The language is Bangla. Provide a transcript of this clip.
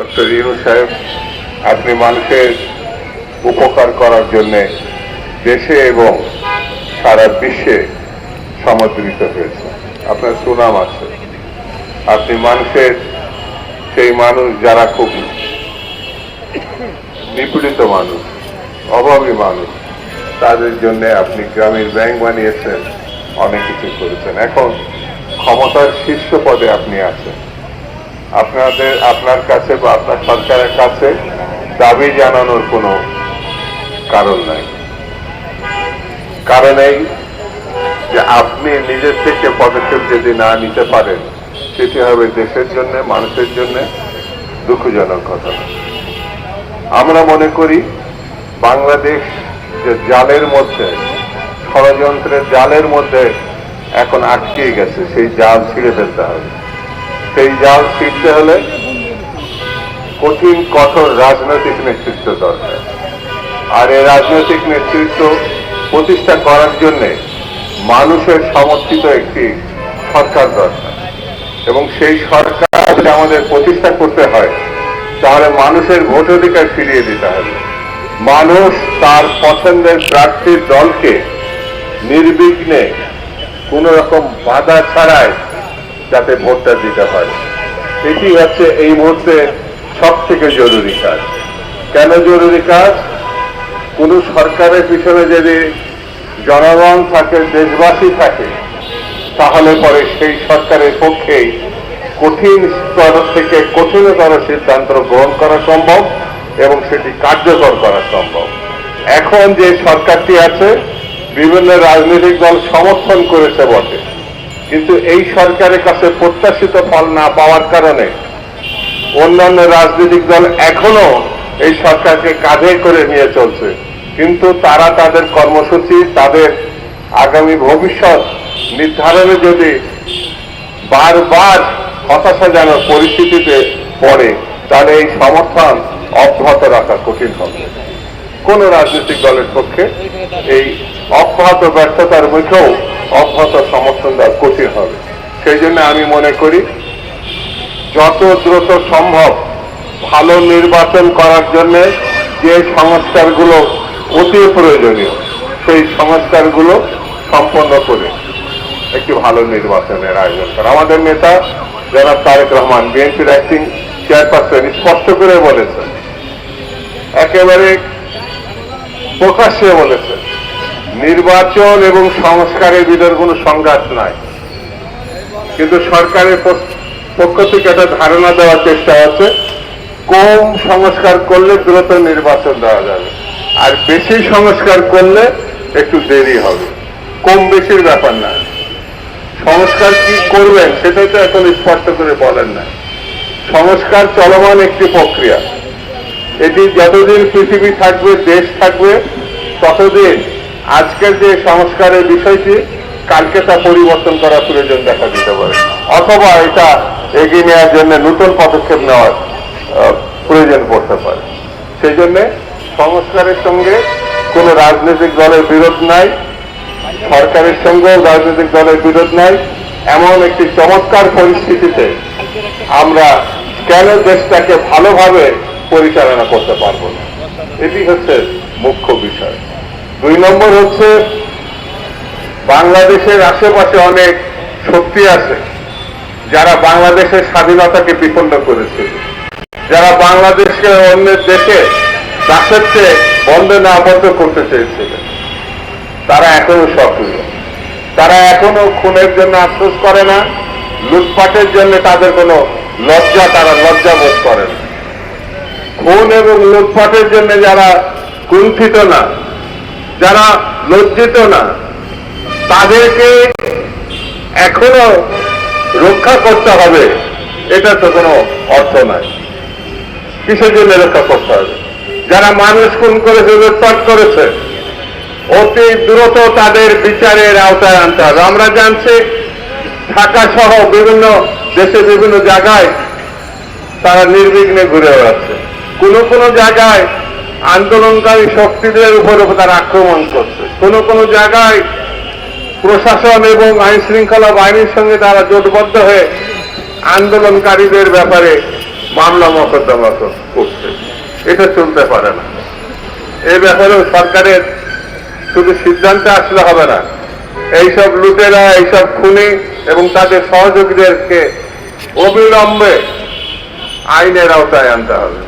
ডক্টর ইউনূস সাহেব, আপনি মানুষের উপকার করার জন্য দেশে এবং সারা বিশ্বে সমর্থিত হয়েছে। আপনার সুনাম আছে। আপনি মানুষের সেই মানুষ যারা খুব নিপীড়িত মানুষ, অভাবী মানুষ, তাদের জন্য আপনি গ্রামীণ ব্যাংক বানিয়েছেন, অনেক কিছু করেছেন। এখন ক্ষমতার শীর্ষ পদে আপনি আছেন। আপনার কাছে বা আপনার সরকারের কাছে দাবি জানানোর কোনো কারণ নাই। কারণ এই যে আপনি নিজের থেকে পদক্ষেপ যদি না নিতে পারেন, সেটি হবে দেশের জন্য, মানুষের জন্য দুঃখজনক ঘটনা। আমরা মনে করি বাংলাদেশ যে জালের মধ্যে, ষড়যন্ত্রের জালের মধ্যে এখন আটকে গেছে, সেই জাল ছিঁড়ে ফেলতে হবে। সেই জাল ছিঁড়তে হলে কঠিন কঠোর রাজনৈতিক নেতৃত্ব দরকার। আর এই রাজনৈতিক নেতৃত্ব প্রতিষ্ঠা করার জন্য মানুষের সমর্থিত একটি সরকার দরকার। এবং সেই সরকার যদি আমাদের প্রতিষ্ঠা করতে হয়, তাহলে মানুষের ভোটাধিকার ফিরিয়ে দিতে হবে। মানুষ তার পছন্দের প্রার্থীর দলকে নির্বিঘ্নে কোন রকম বাধা ছাড়াই যাতে ভোটটা দিতে পারে, এটি হচ্ছে এই মুহূর্তে সব থেকে জরুরি কাজ। কেন জরুরি কাজ? কোন সরকারের পিছনে যদি জনগণ থাকে, দেশবাসী থাকে, তাহলে পরে সেই সরকারের পক্ষেই কঠিন স্তর থেকে কঠিনতর সিদ্ধান্ত গ্রহণ করা সম্ভব এবং সেটি কার্যকর করা সম্ভব। এখন যে সরকারটি আছে, বিভিন্ন রাজনৈতিক দল সমর্থন করেছে বটে, কিন্তু এই সরকারের কাছে প্রত্যাশিত ফল না পাওয়ার কারণে অন্যান্য রাজনৈতিক দল এখনো এই সরকারকে কাঁধে করে নিয়ে চলছে। কিন্তু তারা তাদের কর্মসূচি, তাদের আগামী ভবিষ্যৎ নির্ধারণে যদি বারবার হতাশাজনক পরিস্থিতিতে পড়ে, তাহলে এই সমর্থন অব্যাহত রাখা কঠিন হবে। কোন রাজনৈতিক দলের পক্ষে এই অব্যাহত ব্যর্থতার মুখেও অব্যাহত সমর্থন দেওয়া কঠিন হবে। সেই জন্য আমি মনে করি যত দ্রুত সম্ভব ভালো নির্বাচন করার জন্য যে সংস্কারগুলো অতি প্রয়োজনীয়, সেই সংস্কারগুলো সম্পন্ন করে একটি ভালো নির্বাচনের আয়োজন করা। আমাদের নেতা জনাব তারেক রহমান, বিএনপির অ্যাক্টিং চেয়ারপারসন, স্পষ্ট করে বলেছেন, একেবারে প্রকাশ্যে বলেছেন, নির্বাচন এবং সংস্কারের ভিতর কোনো সংঘাত নাই। কিন্তু সরকারের পক্ষ থেকে একটা ধারণা দেওয়ার চেষ্টা হচ্ছে কম সংস্কার করলে দ্রুত নির্বাচন দেওয়া যাবে, আর বেশি সংস্কার করলে একটু দেরি হবে। কম বেশির ব্যাপার না, সংস্কার কি করবেন সেটাই তো এখন স্পষ্ট করে বলেন না। সংস্কার চলমান একটি প্রক্রিয়া, এটি যতদিন পৃথিবী থাকবে, দেশ থাকবে, ততদিন আজকের যে সংস্কারের বিষয়টি, কালকে তা পরিবর্তন করার প্রয়োজন দেখা দিতে পারে, অথবা এটা এগিয়ে নেওয়ার জন্য নতুন পদক্ষেপ নেওয়ার প্রয়োজন পড়তে পারে। সেই জন্য সংস্কারের সঙ্গে কোন রাজনৈতিক দলের বিরোধ নাই, সরকারের সঙ্গেও রাজনৈতিক দলের বিরোধ নাই। এমন একটি চমৎকার পরিস্থিতিতে আমরা কেন দেশটাকে ভালোভাবে পরিচালনা করতে পারবো না, এটি হচ্ছে মুখ্য বিষয়। 2 নম্বর হচ্ছে বাংলাদেশের আশেপাশে অনেক শক্তি আছে যারা বাংলাদেশের স্বাধীনতাকে বিপন্ন করেছে, যারা বাংলাদেশকে অন্যের দেশে দাসত্বে বন্ধ না বন্ধ করতে চেয়েছিল। তারা এখনো সক্রিয়, তারা এখনো খুনের জন্য আফসোস করে না, লুটপাটের জন্য তাদের কোনো তারা লজ্জা বোধ করে না। খুন এবং লুটপাটের জন্য যারা কুণ্ঠিত না, যারা লজ্জিত না, তাদেরকে এখনো রক্ষা করতে হবে, এটা তো কোনো অর্থ নাই। কিসের জন্য রক্ষা করতে হবে? যারা মানুষ খুন করেছে, লুটপাট করেছে, অতি দ্রুত তাদের বিচারের আওতায় আনতে হবে। আমরা জানছি ঢাকা সহ বিভিন্ন দেশে বিভিন্ন জায়গায় তারা নির্বিঘ্নে ঘুরে বেড়াচ্ছে। কোনো জায়গায় আন্দোলনকারী শক্তিদের উপরে তারা আক্রমণ করছে, কোনো জায়গায় প্রশাসন এবং আইন শৃঙ্খলা বাহিনীর সঙ্গে তারা জোটবদ্ধ হয়ে আন্দোলনকারীদের ব্যাপারে মামলা মোকদ্দমা করছে। এটা চলতে পারে না। এই ব্যাপারেও সরকারের শুধু সিদ্ধান্তে আসলে হবে না, এইসব লুটেরা, এইসব খুনি এবং তাদের সহযোগীদেরকে অবিলম্বে আইনের আওতায় আনতে হবে।